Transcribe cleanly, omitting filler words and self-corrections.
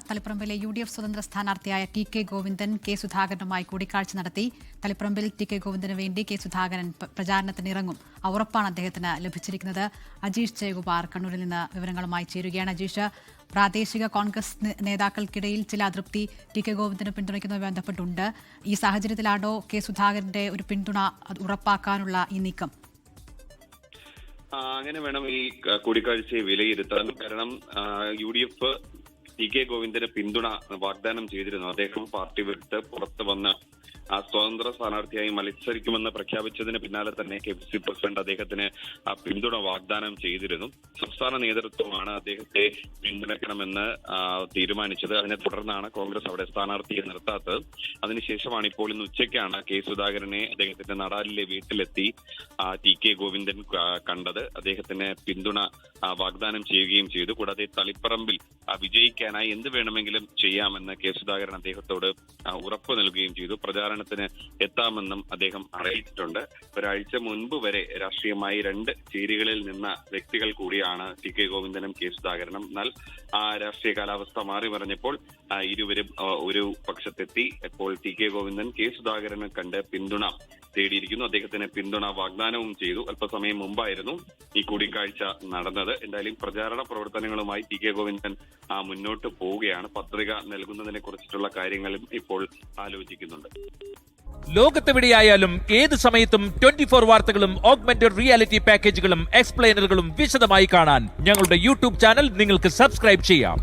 തളിപ്പറമ്പിലെ UDF സ്വതന്ത്ര സ്ഥാനാർത്ഥിയായ TK Govindan K സുധാകരനുമായി കൂടിക്കാഴ്ച നടത്തി. തളിപ്പറമ്പിൽ TK ഗോവിന്ദന് വേണ്ടി കെ സുധാകരൻ പ്രചാരണത്തിന് ഇറങ്ങും. ഉറപ്പാണ് അദ്ദേഹത്തിന് ലഭിച്ചിരിക്കുന്നത്. അജീഷ് ജയകുമാർ കണ്ണൂരിൽ നിന്ന് വിവരങ്ങളുമായി ചേരുകയാണ്. അജീഷ്, പ്രാദേശിക കോൺഗ്രസ് നേതാക്കൾക്കിടയിൽ ചില അതൃപ്തി TK ഗോവിന്ദന് പിന്തുണയ്ക്കുന്നതുമായി ബന്ധപ്പെട്ടുണ്ട്. ഈ സാഹചര്യത്തിലാണോ കെ സുധാകരന്റെ ഒരു പിന്തുണ ഉറപ്പാക്കാനുള്ള ഈ നീക്കം? അങ്ങനെ വേണം ഈ കൂടിക്കാഴ്ചയെ വിലയിരുത്താൻ. കാരണം UDF TK ഗോവിന്ദന് പിന്തുണ വാഗ്ദാനം ചെയ്തിരുന്നു. അദ്ദേഹം പാർട്ടി വിട്ട് പുറത്ത് വന്ന് സ്വതന്ത്ര സ്ഥാനാർത്ഥിയായി മത്സരിക്കുമെന്ന് പ്രഖ്യാപിച്ചതിന് പിന്നാലെ തന്നെ KPCC പ്രസിഡന്റ് അദ്ദേഹത്തിന് പിന്തുണ വാഗ്ദാനം ചെയ്തിരുന്നു. സംസ്ഥാന നേതൃത്വമാണ് അദ്ദേഹത്തെ പിന്തുണയ്ക്കണമെന്ന് തീരുമാനിച്ചത്. അതിനെ തുടർന്നാണ് കോൺഗ്രസ് അവിടെ സ്ഥാനാർത്ഥിയെ നിർത്താത്തത്. അതിനുശേഷമാണ് ഇപ്പോൾ ഇന്ന് ഉച്ചയ്ക്കാണ് കെ സുധാകരനെ അദ്ദേഹത്തിന്റെ നടാലിലെ വീട്ടിലെത്തി TK ഗോവിന്ദൻ കണ്ടത്. അദ്ദേഹത്തിന് പിന്തുണ വാഗ്ദാനം ചെയ്യുകയും ചെയ്തു. കൂടാതെ തളിപ്പറമ്പിൽ വിജയിക്കാനായി എന്ത് വേണമെങ്കിലും ചെയ്യാമെന്ന് കെ സുധാകരൻ അദ്ദേഹത്തോട് ഉറപ്പ് നൽകുകയും ചെയ്തു. പ്രചാരണത്തിന് എത്താമെന്നും അദ്ദേഹം അറിയിച്ചിട്ടുണ്ട്. ഒരാഴ്ച മുൻപ് വരെ രാഷ്ട്രീയമായി രണ്ട് ചേരികളിൽ നിന്ന വ്യക്തികൾ കൂടിയാണ് TK ഗോവിന്ദനും കെ സുധാകരനും. എന്നാൽ രാഷ്ട്രീയ കാലാവസ്ഥ മാറി മറിഞ്ഞപ്പോൾ ഇരുവരും ഒരു പക്ഷത്തെത്തി. ഇപ്പോൾ TK ഗോവിന്ദൻ കെ സുധാകരനെ കണ്ട് പിന്തുണ തേടിയിരിക്കുന്നു. അദ്ദേഹത്തിന് പിന്തുണ വാഗ്ദാനവും ചെയ്തു. അല്പസമയം മുമ്പായിരുന്നു ഈ കൂടിക്കാഴ്ച നടന്നത്. എന്തായാലും പ്രചാരണ പ്രവർത്തനങ്ങളുമായി TK ഗോവിന്ദൻ മുന്നോട്ട് പോവുകയാണ്. പത്രിക നൽകുന്നതിനെ കുറിച്ചിട്ടുള്ള കാര്യങ്ങളും ഇപ്പോൾ ആലോചിക്കുന്നുണ്ട്. ലോകത്തെവിടെയായാലും ഏത് സമയത്തും 24 വാർത്തകളും ഓഗ്മെന്റഡ് റിയാലിറ്റി പാക്കേജുകളും എക്സ്പ്ലെയിനറുകളും വിശദമായി കാണാൻ ഞങ്ങളുടെ YouTube ചാനൽ നിങ്ങൾക്ക് സബ്സ്ക്രൈബ് ചെയ്യാം.